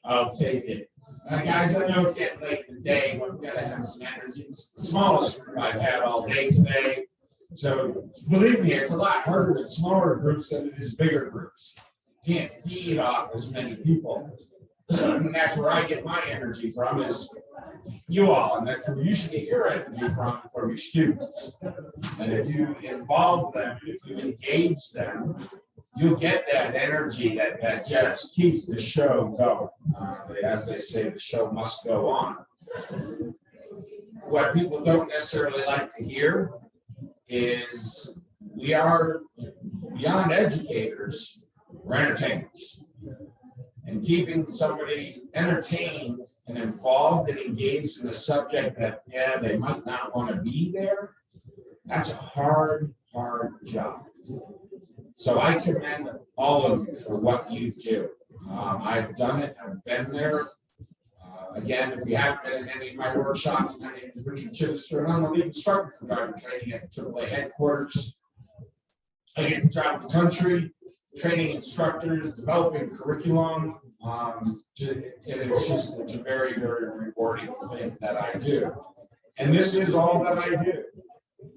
I'll take it. Guys, I know it's getting late in the day, but we gotta have some energy. It's the smallest group I've had all day today. So believe me, it's a lot harder with smaller groups than it is bigger groups. You can't feed off as many people. And that's where I get my energy from, is you all, and that's where you should get your energy from your students. And if you involve them, if you engage them, you'll get that energy that just keeps the show going. As they say, the show must go on. What people don't necessarily like to hear is we are beyond educators, we're entertainers. And keeping somebody entertained and involved and engaged in a subject that, yeah, they might not want to be there, that's a hard job. So I commend all of you for what you do. I've done it, I've been there. Again, if you haven't been in any of my workshops, my name is Richard Chidester, and I'm the lead instructor for driver training at AAA headquarters. I get to travel the country, training instructors, developing curriculum. It's a very rewarding thing that I do. And this is all that I do.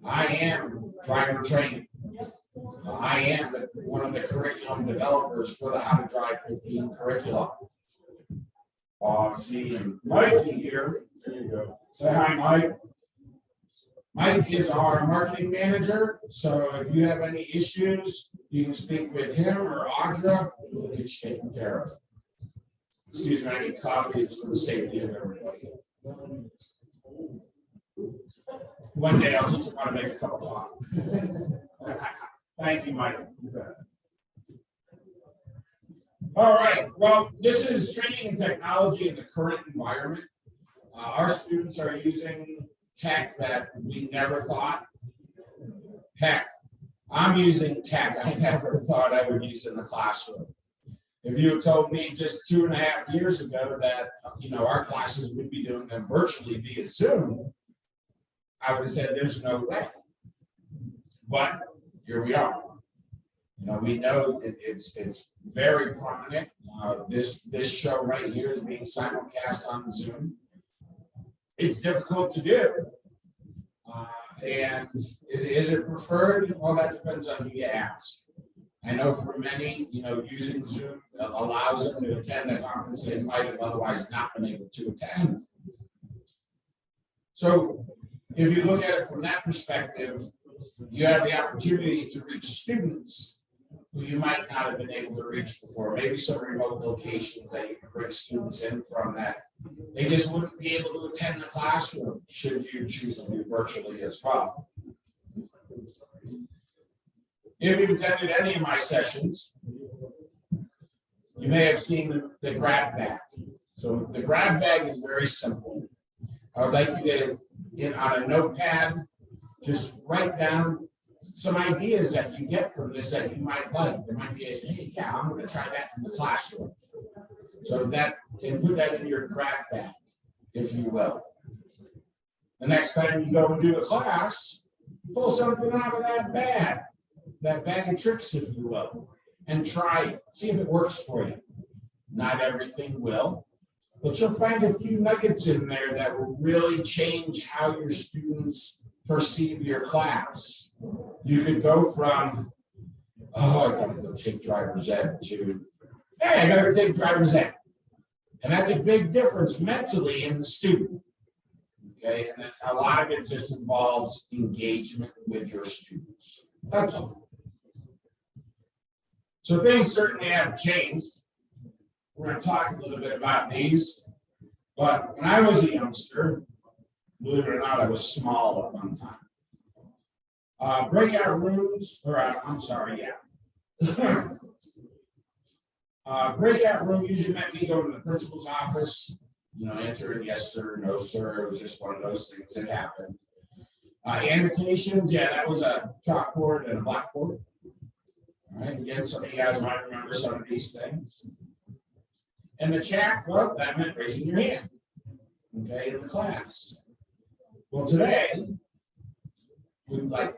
I am driver training. I am one of the curriculum developers for the How to Drive 15 curriculum. See Mikey here. There you go. Say hi, Mike. Mike is our marketing manager. So if you have any issues, you can speak with him or Audra. We'll get you taken care of. Excuse me, I need coffee just for the safety of everybody. One day I'll teach you how to make a cup of coffee. Thank you, Mike. All right. Well, this is training and technology in the current environment. Our students are using tech that we never thought. Heck, I'm using tech I never thought I would use in the classroom. If you had told me just 2.5 years ago that our classes would be doing them virtually via Zoom, I would have said there's no way. But here we are. We know it's very prominent. This show right here is being simulcast on Zoom. It's difficult to do. And is it preferred? Well, that depends on who you ask. I know for many, using Zoom allows them to attend a conference they might have otherwise not been able to attend. So if you look at it from that perspective, you have the opportunity to reach students who you might not have been able to reach before. Maybe some remote locations that you can bring students in from that they just wouldn't be able to attend the classroom should you choose to do virtually as well. If you've attended any of my sessions, you may have seen the grab bag. So the grab bag is very simple. I would like you to, on a notepad, just write down some ideas that you get from this that you might like. There might be hey, yeah, I'm going to try that in the classroom. So and put that in your grab bag, if you will. The next time you go and do a class, pull something out of that bag of tricks, if you will, and try it. See if it works for you. Not everything will, but you'll find a few nuggets in there that will really change how your students perceive your class. You could go from, oh, I gotta go take driver's ed to, hey, I gotta take driver's ed. And that's a big difference mentally in the student. Okay, and a lot of it just involves engagement with your students. That's all. So things certainly have changed. We're going to talk a little bit about these. But when I was a youngster, believe it or not, I was small at one time. Breakout rooms, breakout room usually meant me going to the principal's office, answering yes sir, no sir. It was just one of those things that happened. Annotations, yeah, that was a chalkboard and a blackboard. All right, again, some of you guys might remember some of these things. And the chat, well, that meant raising your hand, okay, in the class. Well, today, we like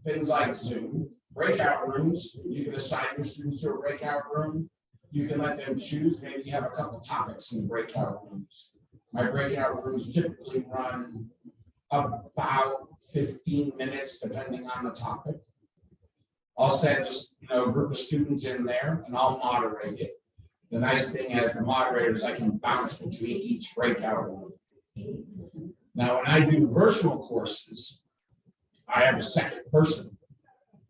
things like Zoom, breakout rooms. You can assign your students to a breakout room. you can let them choose. Maybe you have a couple topics in breakout rooms. My breakout rooms typically run about 15 minutes, depending on the topic. I'll send a group of students in there, and I'll moderate it. The nice thing as the moderator is I can bounce between each breakout room. Now, when I do virtual courses, I have a second person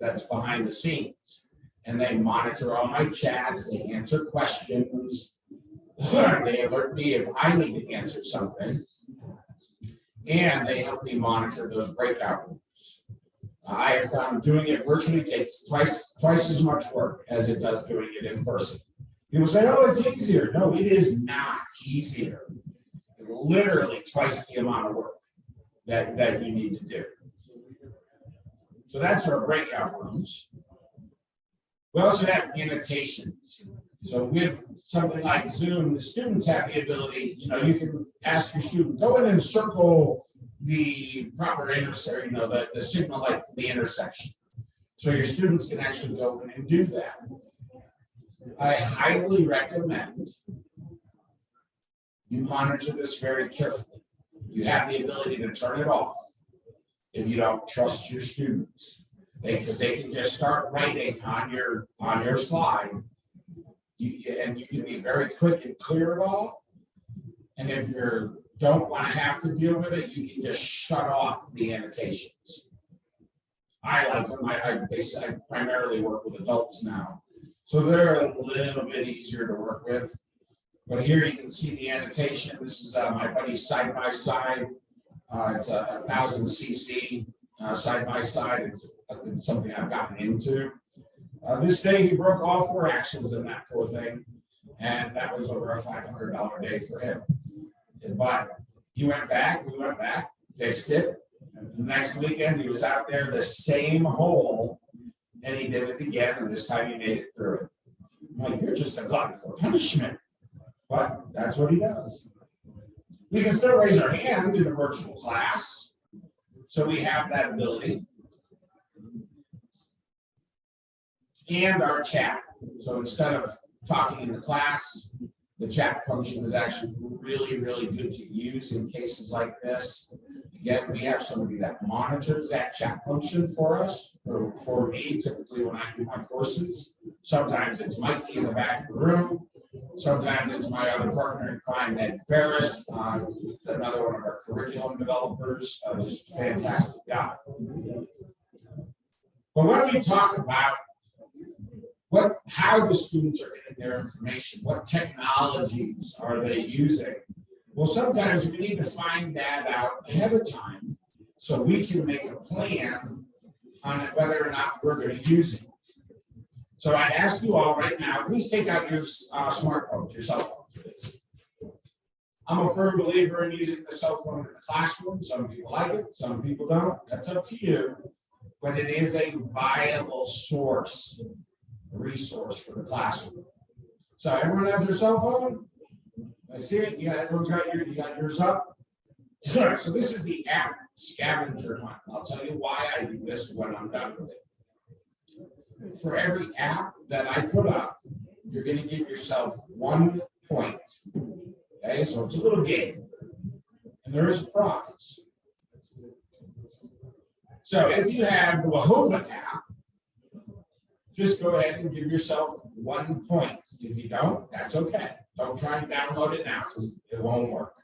that's behind the scenes, and they monitor all my chats, they answer questions, they alert me if I need to answer something, and they help me monitor those breakout rooms. I have found doing it virtually takes twice as much work as it does doing it in person. People say, oh, it's easier. No, it is not easier. Literally twice the amount of work that you need to do. So that's our breakout rooms. We also have annotations. So with something like Zoom, the students have the ability, you can ask your student, go in and circle the proper intersection, the signal light for the intersection. So your students can actually go in and do that. I highly recommend you monitor this very carefully. You have the ability to turn it off if you don't trust your students, because they can just start writing on your slide, and you can be very quick and clear it all. And if you don't want to have to deal with it, you can just shut off the annotations. I like them. I primarily work with adults now, so they're a little bit easier to work with. But here you can see the annotation. This is my buddy's side-by-side. It's a 1000 cc side-by-side. It's something I've gotten into. This day he broke all 4 axles in that poor thing, and that was over a $500 day for him. But we went back, fixed it. And the next weekend he was out there the same hole, and he did it again, and this time he made it through it. I'm like, you're just a glutton for punishment. But that's what he does. We can still raise our hand in a virtual class, so we have that ability. And our chat. So instead of talking in the class, the chat function is actually really, really good to use in cases like this. Again, we have somebody that monitors that chat function for us, or for me, typically when I do my courses. Sometimes it's Mikey in the back of the room. Sometimes it's my other partner in crime, Ned Ferris, another one of our curriculum developers, just a fantastic guy. But when we talk about how the students are getting their information, what technologies are they using? Well, sometimes we need to find that out ahead of time so we can make a plan on whether or not we're going to use it. So I'd ask you all right now, please take out your smartphones, your cell phones, please. I'm a firm believer in using the cell phone in the classroom. Some people like it, some people don't. That's up to you. But it is a viable source, a resource for the classroom. So everyone has their cell phone? I see it. Everyone's got yours up. So this is the app scavenger hunt. I'll tell you why I do this when I'm done with it. For every app that I put up, you're going to give yourself 1 point. Okay, so it's a little game, and there is a prize. So if you have the Wahova app, just go ahead and give yourself 1 point. If you don't, that's okay. Don't try and download it now because it won't work.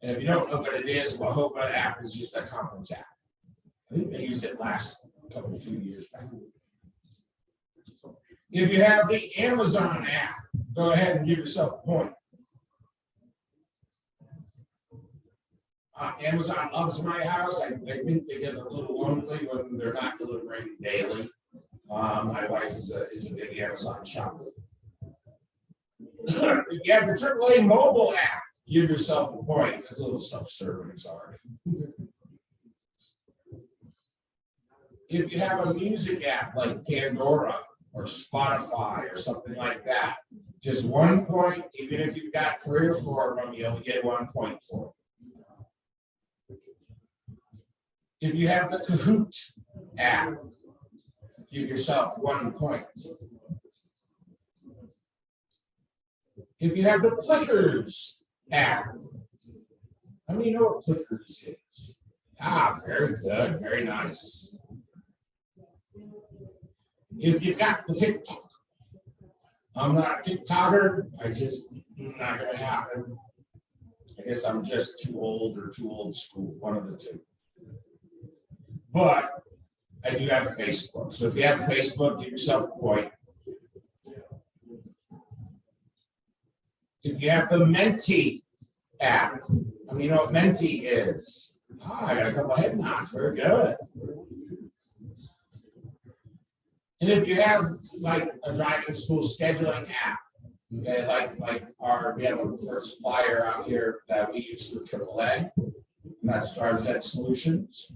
And if you don't know what it is, Wahova app is just a conference app. I think they used it last few years back. If you have the Amazon app, go ahead and give yourself a point. Amazon loves my house. I think they get a little lonely when they're not delivering daily. My wife is a big Amazon shopper. If you have the AAA mobile app, give yourself a point. It's a little self-serving, sorry. If you have a music app like Pandora or Spotify or something like that, just 1 point. Even if you've got 3 or 4 of them, you'll get 1 point for it. If you have the Kahoot app, give yourself 1 point. If you have the Plickers app, how many know what Plickers is? Ah, very good, very nice. If you've got the TikTok, I'm not a TikToker, not gonna happen. I guess I'm just too old or too old school, one of the two. But I do have Facebook. So if you have Facebook, give yourself a point. If you have the Menti app, I mean, you know what Menti is? I got a couple of head nods. Very good. And if you have like a driving school scheduling app, okay, we have a preferred supplier out here that we use for AAA, and that's Driver's Ed Solutions.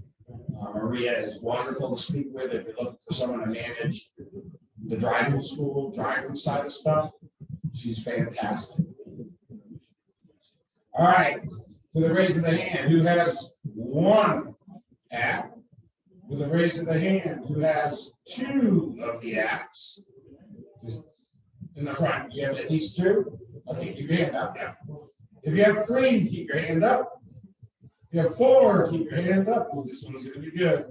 Maria is wonderful to speak with if you're looking for someone to manage the driving school, driving side of stuff. She's fantastic. All right, with a raise of the hand, who has one app? With a raise of the hand, who has two of the apps? In the front, you have at least two? Okay, keep your hand up now. If you have three, keep your hand up. If you have four, keep your hand up. Oh, this one's going to be good.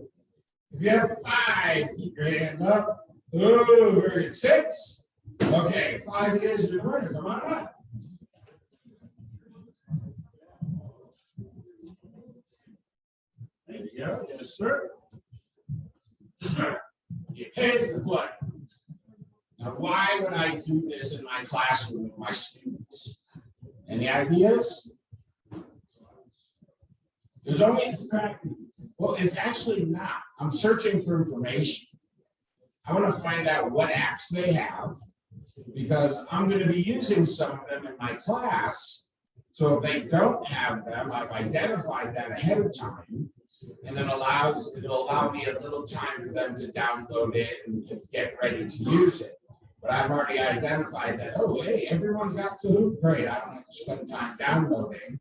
If you have five, keep your hand up. Oh, very good. Six. Okay, 5 years of running. Come on up. There you go. Yes, sir. Here's the play. Now, why would I do this in my classroom with my students? Any ideas? There's only, well, it's actually not. I'm searching for information. I want to find out what apps they have because I'm going to be using some of them in my class. So if they don't have them, I've identified that ahead of time, and it'll allow me a little time for them to download it and get ready to use it. But I've already identified that, oh, hey, everyone's got Kahoot. Great, I don't have to spend time downloading.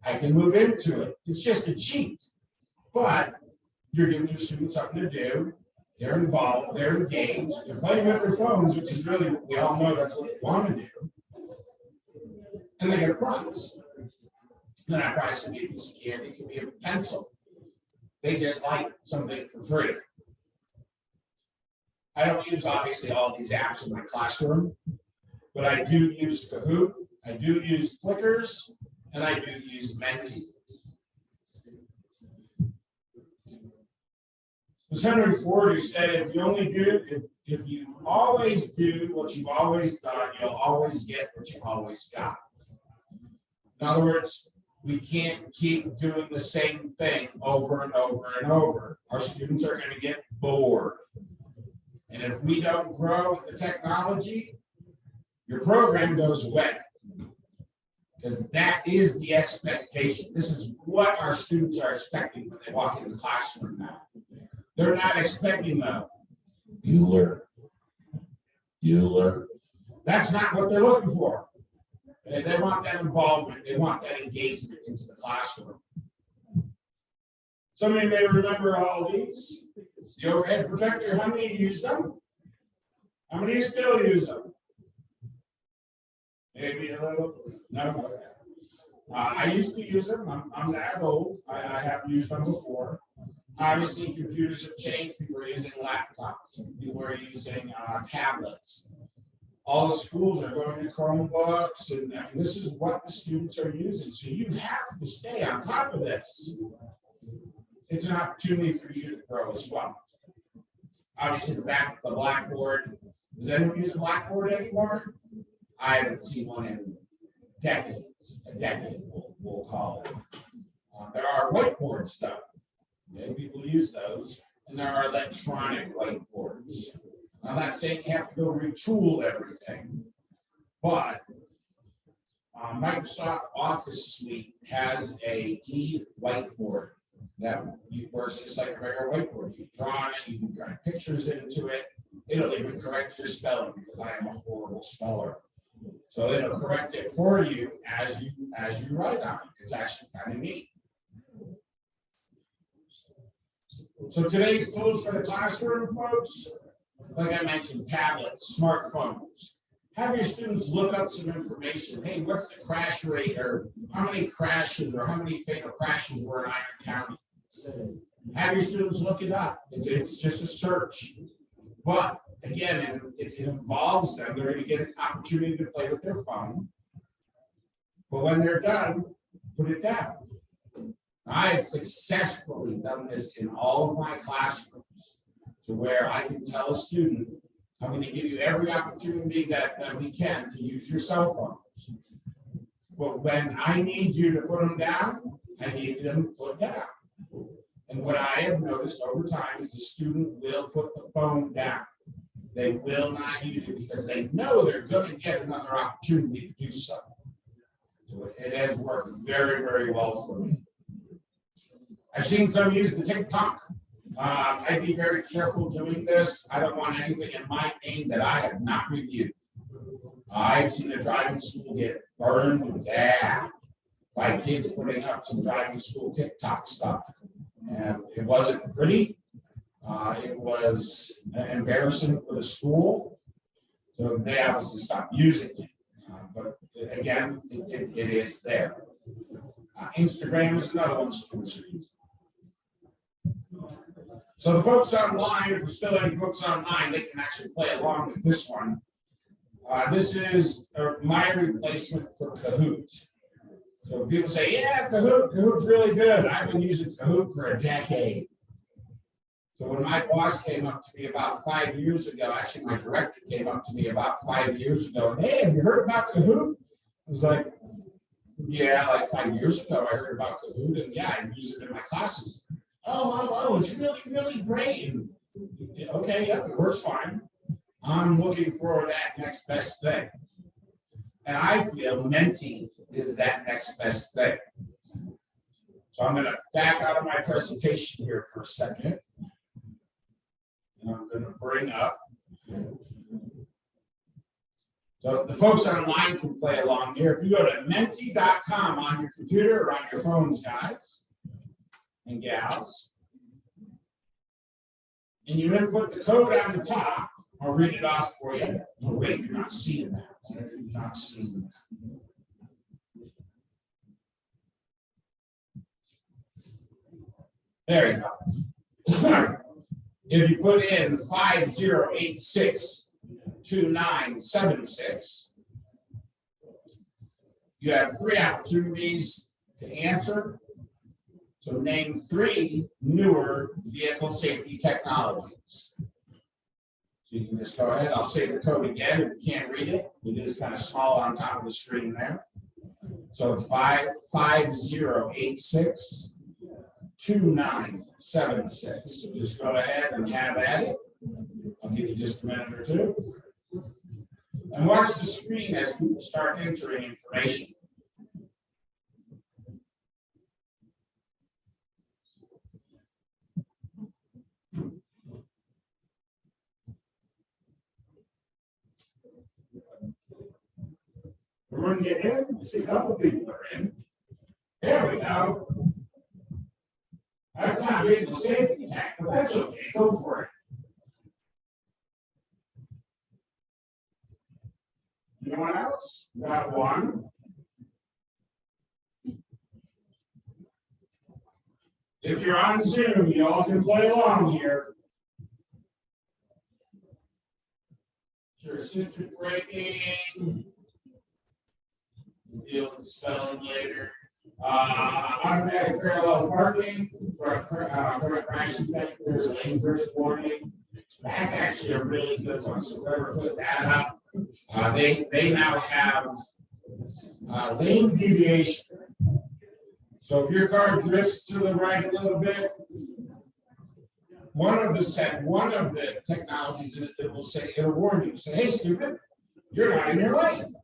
I can move into it. It's just a cheat. But you're giving your students something to do. They're involved, they're engaged, they're playing with their phones, which is really, we all know that's what they want to do. And they get a prize. And that prize can be a piece of candy, it can be a pencil. They just like something for free. I don't use obviously all these apps in my classroom, but I do use Kahoot, I do use Plickers, and I do use Menti. Henry Ford, who said, if you always do what you've always done, you'll always get what you've always got. In other words, we can't keep doing the same thing over and over and over. Our students are going to get bored. And if we don't grow the technology, your program goes away. Because that is the expectation. This is what our students are expecting when they walk into the classroom now. They're not expecting Bueller. That's not what they're looking for. They want that involvement. They want that engagement into the classroom. Some of you may remember all these. The overhead projector, how many use them? How many still use them? Maybe a little. No. I used to use them. I'm that old. I have used them before. Obviously, computers have changed. People are using laptops. People are using tablets. All the schools are going to Chromebooks, and this is what the students are using. So you have to stay on top of this. It's an opportunity for you to grow as well. Obviously, the Blackboard. Does anyone use a Blackboard anymore? I haven't seen one in decades. A decade, we'll call it. There are whiteboards, though. Okay, people use those, and there are electronic whiteboards. I'm not saying you have to go retool everything, but Microsoft Office Suite has a e-whiteboard that works just like a regular whiteboard. You can draw on it, you can drive pictures into it. It'll even correct your spelling because I am a horrible speller. So it'll correct it for you as you write on it. It's actually kind of neat. So today's tools for the classroom, folks, like I mentioned, tablets, smartphones. Have your students look up some information. Hey, what's the crash rate, or how many crashes, or how many fatal crashes were in Iron County? Have your students look it up. It's just a search. But again, if it involves them, they're going to get an opportunity to play with their phone. But when they're done, put it down. I have successfully done this in all of my classrooms, to where I can tell a student, I'm going to give you every opportunity that we can to use your cell phones. But when I need you to put them down, I need them to put down. And what I have noticed over time is the student will put the phone down. They will not use it because they know they're going to get another opportunity to do so. So it has worked very, very well for me. I've seen some use the TikTok. I'd be very careful doing this. I don't want anything in my name that I have not reviewed. I've seen a driving school get burned bad by kids putting up some driving school TikTok stuff. And it wasn't pretty. It was embarrassing for the school. So they obviously stopped using it. But again, it is there. Instagram is another one students are using. So the folks online, if there's still any folks online, they can actually play along with this one. This is my replacement for Kahoot. So people say, yeah, Kahoot's really good. I've been using Kahoot for a decade. So when my boss came up to me about 5 years ago, actually my director came up to me about 5 years ago, and, hey, have you heard about Kahoot? I was like, yeah, like 5 years ago I heard about Kahoot, and yeah, I use it in my classes. Oh, it's really, really great. Okay, yeah, it works fine. I'm looking for that next best thing. And I feel Menti is that next best thing. So I'm going to back out of my presentation here for a second. And I'm going to bring up. So the folks online can play along here. If you go to menti.com on your computer or on your phones, guys and gals, and you input the code on the top, I'll read it off for you. Oh, wait, you're not seeing that. You're not seeing that. There you go. If you put in 50862976, you have 3 opportunities to answer. So name 3 newer vehicle safety technologies. So you can just go ahead. I'll say the code again. If you can't read it, it is kind of small on top of the screen there. So it's 50862976. So just go ahead and have at it. I'll give you just a minute or two. And watch the screen as people start entering information. We're going to get in. See a couple people are in. There we go. That's not vehicle safety tech, but that's okay. Go for it. Anyone else? Got one. If you're on Zoom, you all can play along here. Your assistant braking. Deal with the spelling later. Automatic parallel parking for a crash detectors, lane first warning. That's actually a really good one. So whoever put that up, they now have lane deviation. So if your car drifts to the right a little bit, one of the technologies it will say, it'll warn you, say, hey, stupid, you're not in your lane.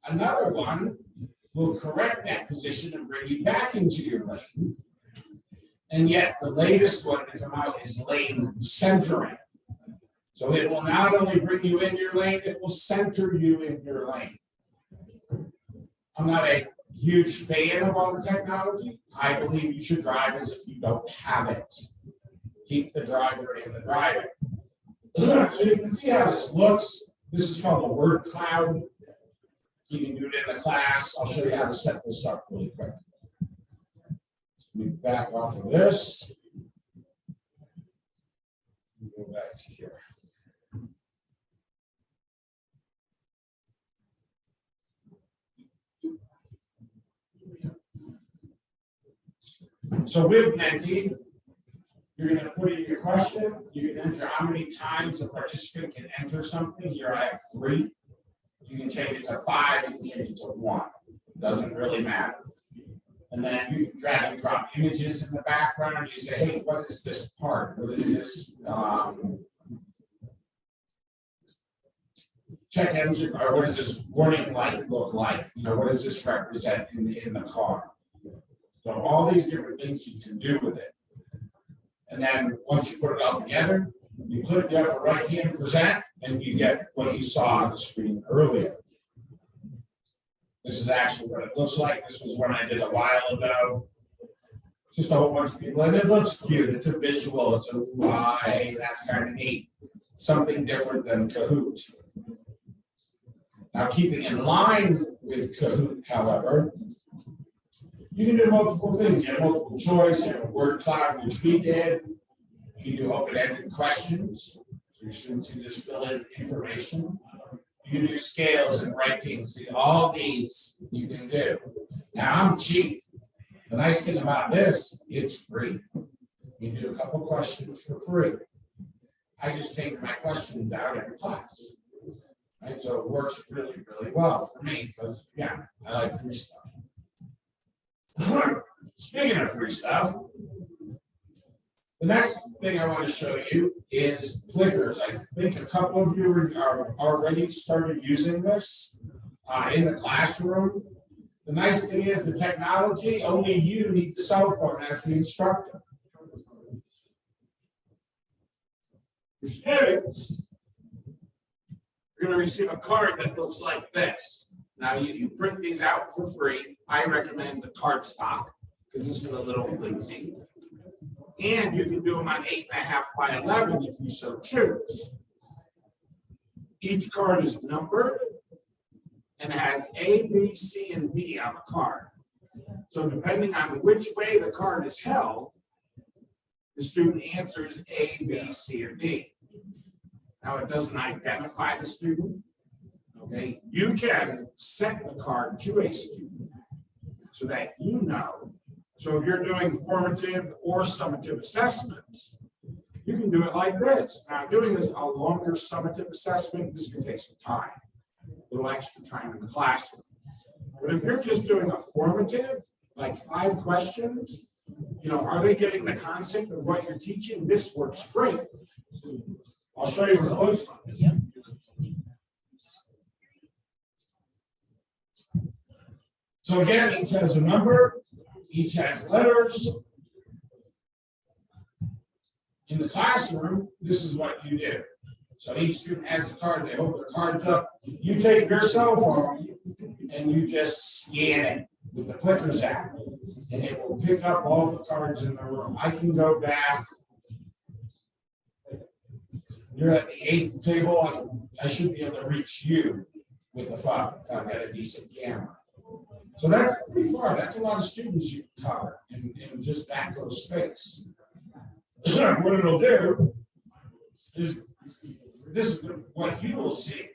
Another one will correct that position and bring you back into your lane. And yet the latest one to come out is lane centering. So it will not only bring you in your lane, it will center you in your lane. I'm not a huge fan of all the technology. I believe you should drive as if you don't have it. Keep the driver in the driving. So you can see how this looks. This is called a word cloud. You can do it in the class. I'll show you how to set this up really quick. We back off of this. Go back to here. So with Menti, you're going to put in your question. You can enter how many times a participant can enter something. Here I have 3. You can change it to 5. You can change it to 1. It doesn't really matter. And then you can drag and drop images in the background. You say, hey, what is this part? What is this check engine, or what does this warning light look like? You know, what does this represent in the car? So all these different things you can do with it. And then once you put it all together, you click the upper right hand present, and you get what you saw on the screen earlier. This is actually what it looks like. This was one I did a while ago. Just a whole bunch of people, and it looks cute. It's a visual. It's a hey, that's kind of neat. Something different than Kahoot. Now, keeping in line with Kahoot, however, you can do multiple things. You have multiple choice. You have a word cloud, which we did. You can do open-ended questions. Your students can just fill in information. You can do scales and rankings. All these you can do. Now, I'm cheap. The nice thing about this, it's free. You can do a couple questions for free. I just take my questions out every class. Right? So it works really, really well for me because, yeah, I like free stuff. Speaking of free stuff, the next thing I want to show you is Plickers. I think a couple of you are already started using this in the classroom. The nice thing is the technology, only you need the cell phone as the instructor. Your students are going to receive a card that looks like this. Now, you print these out for free. I recommend the cardstock because this is a little flimsy. And you can do them on 8.5 by 11 if you so choose. Each card is numbered and has A, B, C, and D on the card. So depending on which way the card is held, the student answers A, B, C, or D. Now, it doesn't identify the student. Okay, you can set the card to a student so that you know. So if you're doing formative or summative assessments, you can do it like this. Now, doing this a longer summative assessment, this can take some time, a little extra time in the classroom. But if you're just doing a formative, like 5 questions, you know, are they getting the concept of what you're teaching? This works great. I'll show you a close one. Yep. So again, each has a number, each has letters. In the classroom, this is what you do. So each student has a card, they hold their cards up. You take your cell phone and you just scan it with the Plickers app, and it will pick up all the cards in the room. I can go back. You're at the 8th table. I should be able to reach you with the phone if I've got a decent camera. So that's pretty far. That's a lot of students you can cover in just that little space. What it'll do is this is what you will see.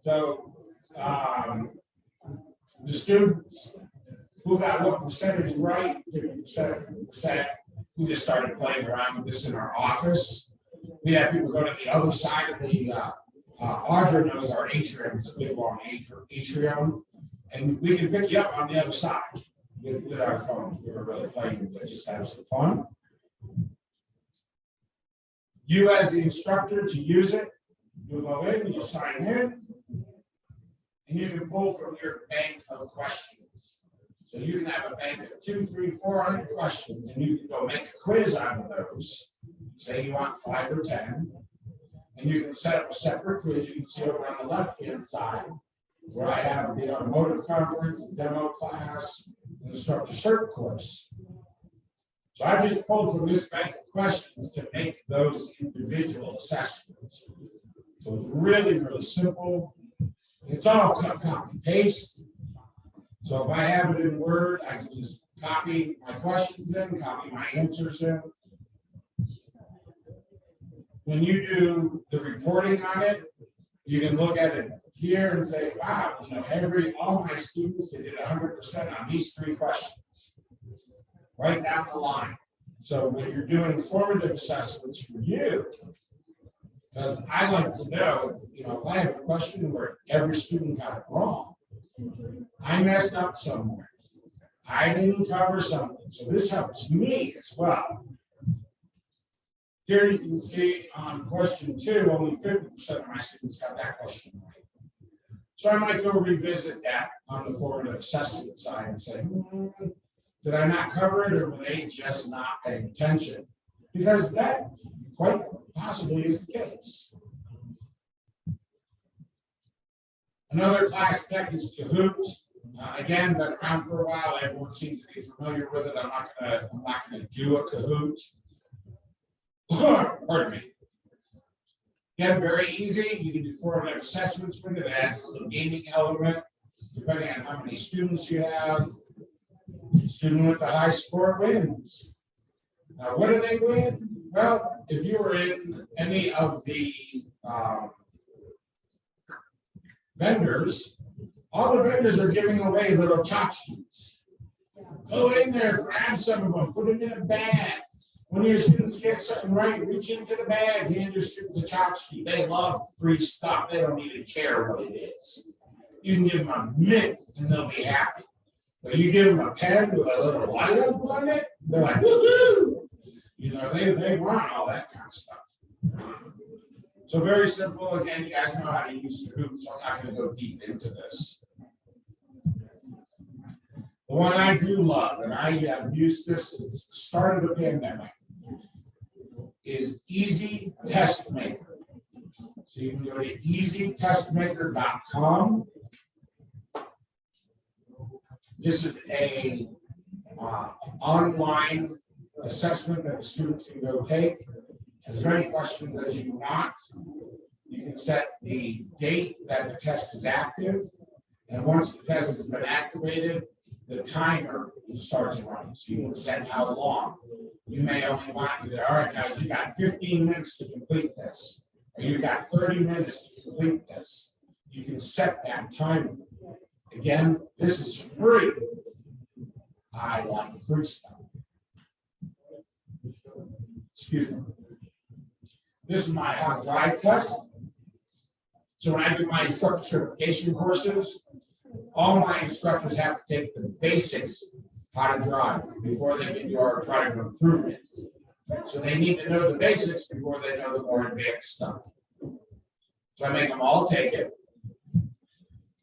So the students who got what percentage right, 50%, who just started playing around with this in our office. We have people go to the other side of the Audra knows our atrium, it's a big long atrium, and we can pick you up on the other side with our phone. We're really playing with it, just have some fun. You as the instructor to use it, you'll go in, you'll sign in, and you can pull from your bank of questions. So you can have a bank of 200, 300, 400 questions, and you can go make a quiz out of those. Say you want 5 or 10, and you can set up a separate quiz. You can see over on the left-hand side where I have the automotive conference, demo class, and instructor cert course. So I just pulled from this bank of questions to make those individual assessments. So it's really, really simple. It's all cut, copy, paste. So if I have it in Word, I can just copy my questions in, copy my answers in. When you do the reporting on it, you can look at it here and say, wow, you know, all my students, they did 100% on these 3 questions, right down the line. So when you're doing formative assessments for you, because I like to know, you know, if I have a question where every student got it wrong, I messed up somewhere, I didn't cover something, so this helps me as well. Here you can see on question 2, only 50% of my students got that question right. So I might go revisit that on the formative assessment side and say, did I not cover it, or were they just not paying attention? Because that quite possibly is the case. Another class tech is Kahoot. Again, been around for a while. Everyone seems to be familiar with it. I'm not gonna do a Kahoot. Pardon me. Again, very easy. You can do formative assessments with it. It adds a little gaming element, depending on how many students you have. Student with the high score wins. Now, what do they win? Well, if you were in any of the vendors, all the vendors are giving away little tchotchkes. Go in there, grab some of them, put them in a bag. When your students get something right, reach into the bag, hand your students a tchotchke. They love free stuff. They don't even care what it is. You can give them a mint and they'll be happy. But you give them a pen with a little light up on it, they're like, woohoo! You know, they want all that kind of stuff. So very simple. Again, you guys know how to use Kahoot, so I'm not going to go deep into this. The one I do love, and I have used this since the start of the pandemic, is Easy Test Maker. So you can go to easytestmaker.com. This is a online assessment that the students can go take. As many questions as you want. You can set the date that the test is active. And once the test has been activated, the timer starts running. So you can set how long. You may only want to, all right, guys, you got 15 minutes to complete this. Or you've got 30 minutes to complete this. You can set that timer. Again, this is free. I like free stuff. Excuse me. This is my hot drive test. So when I do my instructor certification courses, all my instructors have to take the basics how to drive before they can do our driver improvement. So they need to know the basics before they know the more advanced stuff. So I make them all take it.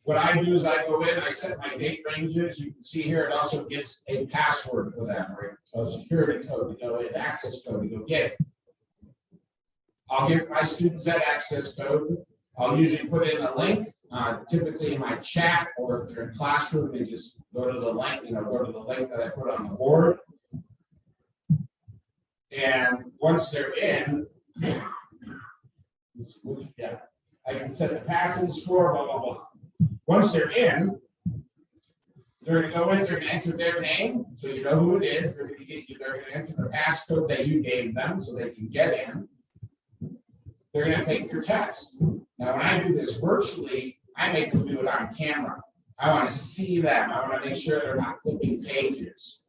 What I do is I go in, I set my date ranges. You can see here it also gives a password for them, or a security code to go in, access code to go get it. I'll give my students that access code. I'll usually put in a link, typically in my chat, or if they're in classroom, they just go to the link, go to the link that I put on the board. And once they're in, yeah, I can set the passing score, blah, blah, blah. Once they're in, they're going to go in, they're going to enter their name, so you know who it is. They're going to enter the passcode that you gave them so they can get in. They're going to take your test. Now, when I do this virtually, I make them do it on camera. I want to see them. I want to make sure they're not flipping pages.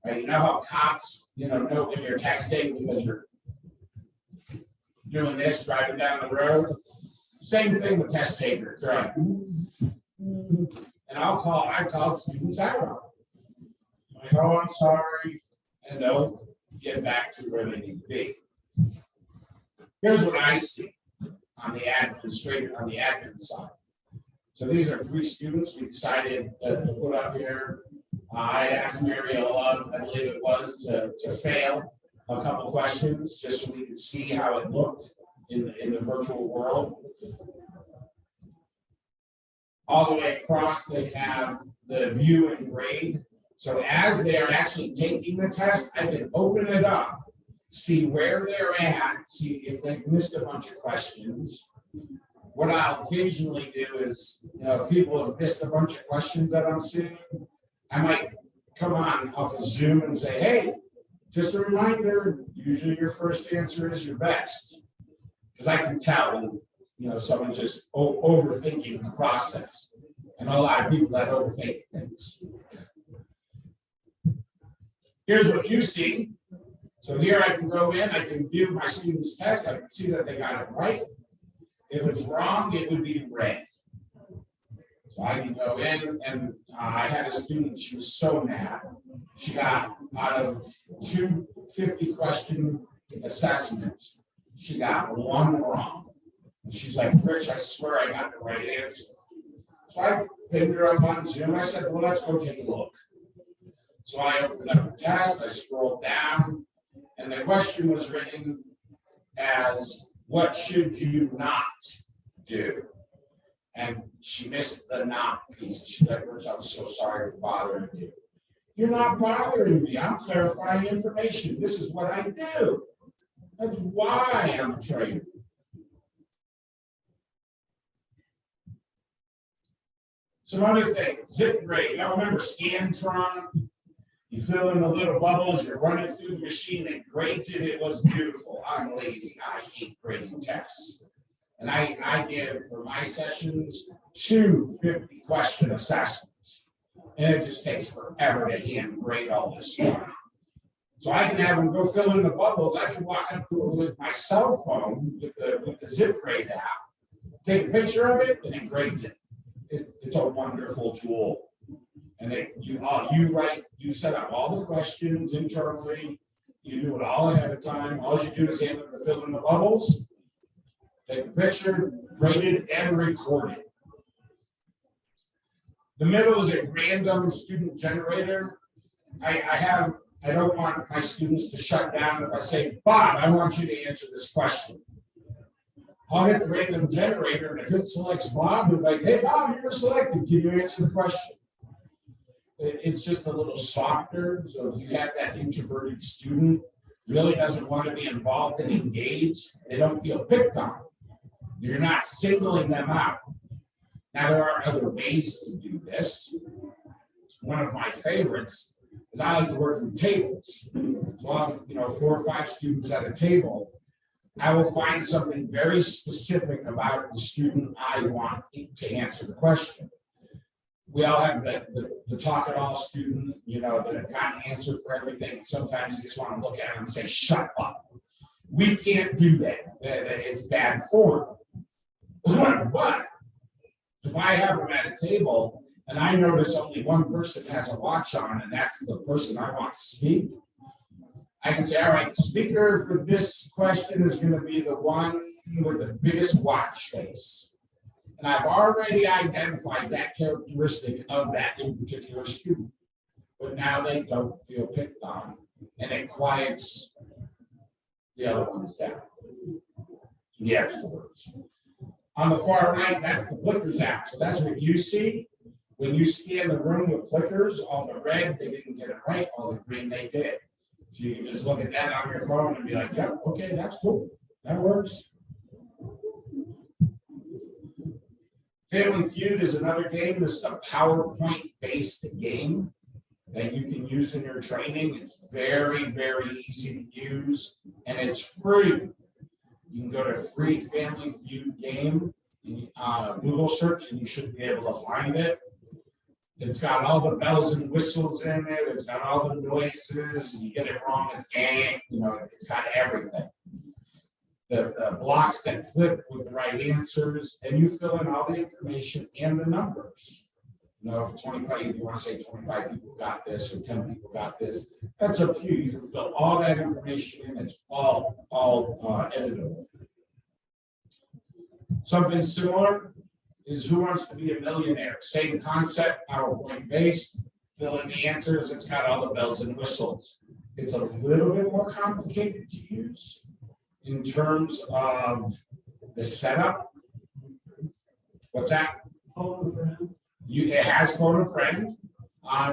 Right? You know how cops, know when you're texting because you're doing this, driving down the road? Same thing with test takers. They're like, and I call students out. I'm like, oh, I'm sorry. And they'll get back to where they need to be. Here's what I see on the admin side. So these are 3 students we decided to put up here. I asked Mariola, I believe it was, to fail a couple questions just so we could see how it looked in the virtual world. All the way across, they have the view and grade. So as they are actually taking the test, I can open it up, see where they're at, see if they missed a bunch of questions, What I'll occasionally do is, if people have missed a bunch of questions that I'm seeing, I might come on off of Zoom and say, hey, just a reminder, usually your first answer is your best. Because I can tell when, someone's just overthinking the process. I know a lot of people that overthink things. Here's what you see. So here I can go in, I can view my students' test, I can see that they got it right. If it's wrong, it would be red. So I can go in, and I had a student, she was so mad. She got out of 250 question assessments, she got one wrong. And she's like, Rich, I swear I got the right answer. So I picked her up on Zoom. I said, well, let's go take a look. So I opened up the test, I scrolled down, and the question was written as, what should you not do? And she missed the not piece. She's like, Rich, I'm so sorry for bothering you. You're not bothering me. I'm clarifying information. This is what I do. That's why I'm a trainer. Some other things, zip grade. Now remember Scantron. You fill in the little bubbles, you're running through the machine, it grades it. It was beautiful. I'm lazy. I hate grading tests. And I give, for my sessions, 2 50-question assessments. And it just takes forever to hand grade all this stuff. So I can have them go fill in the bubbles. I can walk up to it with my cell phone with the zip grade app, take a picture of it, and it grades it. It's a wonderful tool. And you set up all the questions internally. You do it all ahead of time. All you do is hand them to fill in the bubbles, take a picture, grade it, and record it. The middle is a random student generator. I don't want my students to shut down if I say, Bob, I want you to answer this question. I'll hit the random generator, and if it selects Bob, it's like, hey, Bob, you were selected. Can you answer the question? It's just a little softer. So if you have that introverted student, really doesn't want to be involved and engaged, they don't feel picked on. You're not singling them out. Now, there are other ways to do this. One of my favorites is I like to work in tables. So I'll have, 4 or 5 students at a table. I will find something very specific about the student I want to answer the question. We all have the talk it all student, that have got an answer for everything. Sometimes you just want to look at them and say, shut up. We can't do that. It's bad form. But if I have them at a table and I notice only one person has a watch on, and that's the person I want to speak, I can say, all right, the speaker for this question is going to be the one with the biggest watch face. And I've already identified that characteristic of that in particular student. But now they don't feel picked on, and it quiets the other ones down. The extroverts. On the far right, that's the Plickers app. So that's what you see. When you scan the room with Plickers, all the red, they didn't get it right, all the green, they did. So you can just look at that on your phone and be like, yep, okay, that's cool. That works. Family Feud is another game. This is a PowerPoint-based game that you can use in your training. It's very, very easy to use, and it's free. You can go to free Family Feud game, Google search, and you should be able to find it. It's got all the bells and whistles in it. It's got all the noises. You get it wrong, it's gang. It's got everything. The blocks that flip with the right answers, and you fill in all the information and the numbers. If 25, if you want to say 25 people got this or 10 people got this, that's up to you. You can fill all that information in. It's all editable. Something similar is Who Wants to Be a Millionaire? Same concept, PowerPoint based. Fill in the answers. It's got all the bells and whistles. It's a little bit more complicated to use in terms of the setup. What's that? It has phone a friend.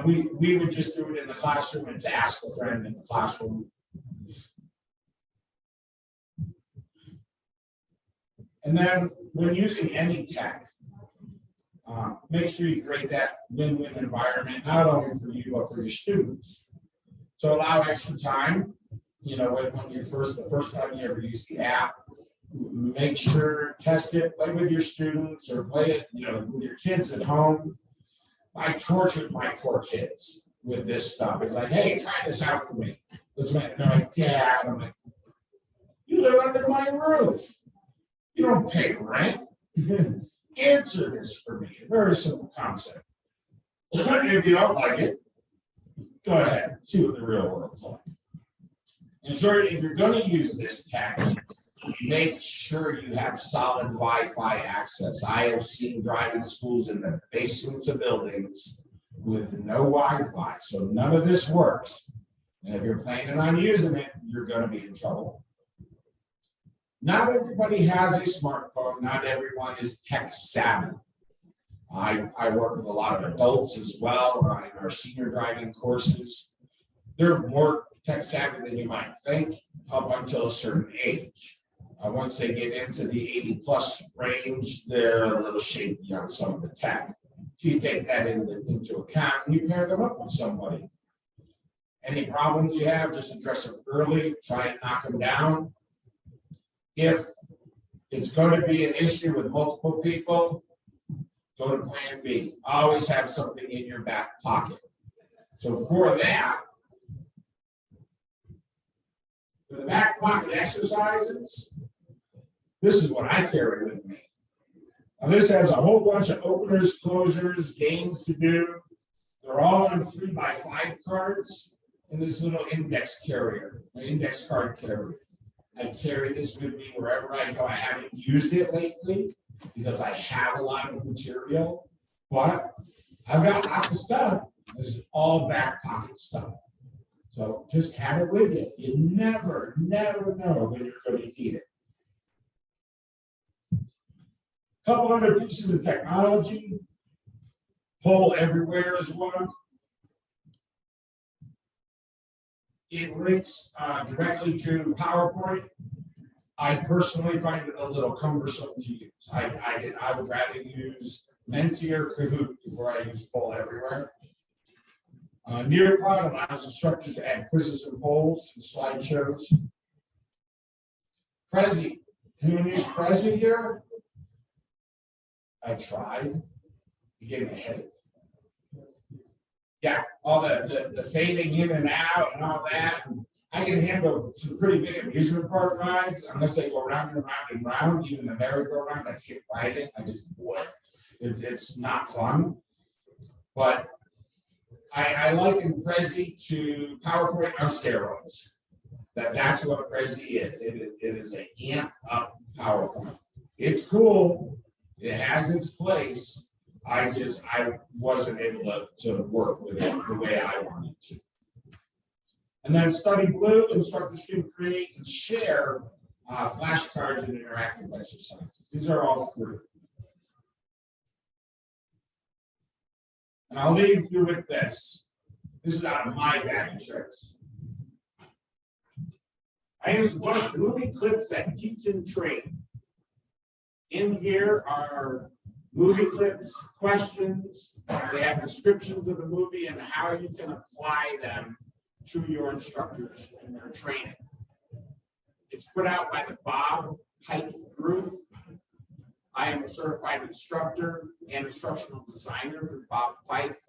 We would just do it in the classroom and ask a friend in the classroom. And then when using any tech, make sure you create that win-win environment, not only for you, but for your students. So allow extra time, you know, when you're the first time you ever use the app, make sure, test it, play with your students or play it, you know, with your kids at home. I tortured my poor kids with this stuff. It's like, hey, try this out for me. They're like, Dad. I'm like, you live under my roof. You don't pay rent. Answer this for me. A very simple concept. If you don't like it, go ahead. See what the real world is like. In short, if you're going to use this tech, make sure you have solid Wi-Fi access. I have seen driving schools in the basements of buildings with no Wi-Fi, so none of this works. And if you're planning on using it, you're going to be in trouble. Not everybody has a smartphone. Not everyone is tech savvy. I work with a lot of adults as well in our senior driving courses. They're more tech savvy than you might think up until a certain age. Once they get into the 80+ range, they're a little shaky on some of the tech. So you take that into account and you pair them up with somebody. Any problems you have, just address them early, try and knock them down. If it's going to be an issue with multiple people, go to plan B. Always have something in your back pocket. So for that, for the back pocket exercises, this is what I carry with me. Now this has a whole bunch of openers, closers, games to do. They're all on 3x5 cards in this little index carrier, an index card carrier. I carry this with me wherever I go. I haven't used it lately because I have a lot of material, but I've got lots of stuff. This is all back pocket stuff. So just have it with you. You never know when you're going to need it. A couple other pieces of technology. Poll Everywhere is one. It links directly to PowerPoint. I personally find it a little cumbersome to use. I would rather use Menti or Kahoot before I use Poll Everywhere. Nearpod allows instructors to add quizzes and polls and slideshows. Prezi. Anyone use Prezi here? I tried. You gave me a headache. Yeah, all the fading in and out and all that. I can handle some pretty big amusement park rides unless they go round and round and round. Even the merry-go-round, I can't ride it. I just boy, it's not fun. But I liken Prezi to PowerPoint on steroids. That's what Prezi is. It is an amp up PowerPoint. It's cool. It has its place. I wasn't able to work with it the way I wanted to. And then Study Blue, instructors can create and share flashcards and interactive exercises. These are all free. And I'll leave you with this. This is out of my bag of tricks. I use one of the movie clips that teach and train. In here are movie clips, questions. They have descriptions of the movie and how you can apply them to your instructors in their training. It's put out by the Bob Pike Group. I am a certified instructor and instructional designer for Bob Pike.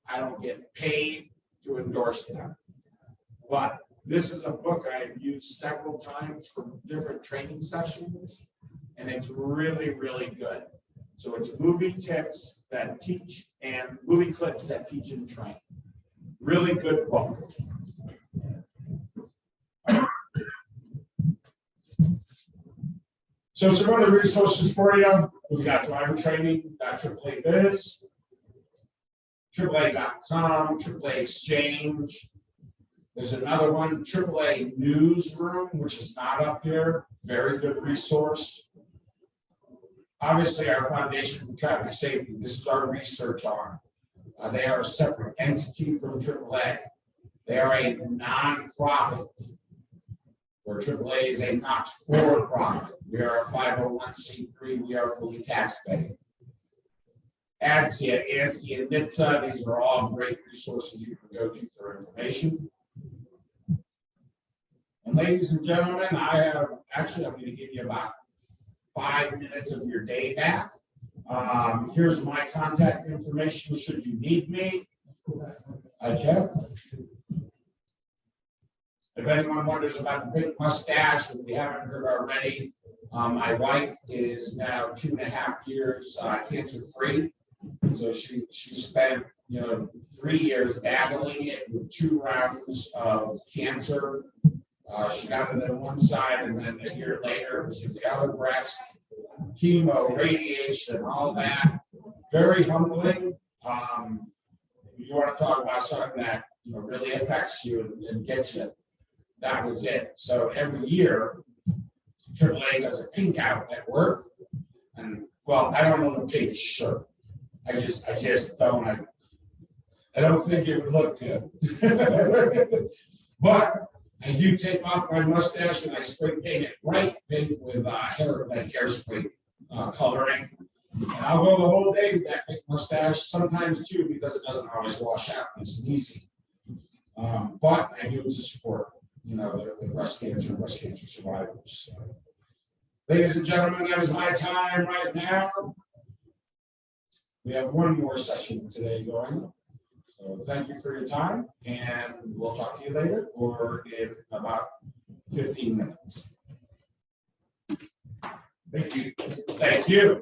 I don't get paid to endorse them. But this is a book I've used several times for different training sessions, and it's really, really good. So it's movie tips that teach and movie clips that teach and train. Really good book. So some other resources for you. We've got driver training, AAA Biz, AAA.com, AAA Exchange. There's another one, AAA Newsroom, which is not up here. Very good resource. Obviously, our Foundation for Traffic Safety, this is our research arm. They are a separate entity from AAA. They are a nonprofit. where AAA is a not-for-profit. We are a 501c3. We are fully tax-paying. ANSI, and NHTSA, these are all great resources you can go to for information. And ladies and gentlemen, I'm going to give you about 5 minutes of your day back. Here's my contact information should you need me. Okay. If anyone wonders about the big mustache, if we haven't heard already, my wife is now 2.5 years cancer-free. So she spent 3 years battling it with 2 rounds of cancer. She got it on one side, and then a year later, it was just the other breast, chemo, radiation, all that. Very humbling. You want to talk about something that really affects you and gets you. That was it. So every year, AAA does a pink out at work, and well, I don't own a pink shirt. I just don't. I don't think it would look good. But I do take off my mustache and I spray paint it bright pink with hairspray coloring. And I'll go the whole day with that pink mustache, sometimes too, because it doesn't always wash out nice and easy. But I do it to support, the breast cancer survivors. So, ladies and gentlemen, that is my time right now. We have one more session today going. So thank you for your time, and we'll talk to you later or in about 15 minutes. Thank you. Thank you.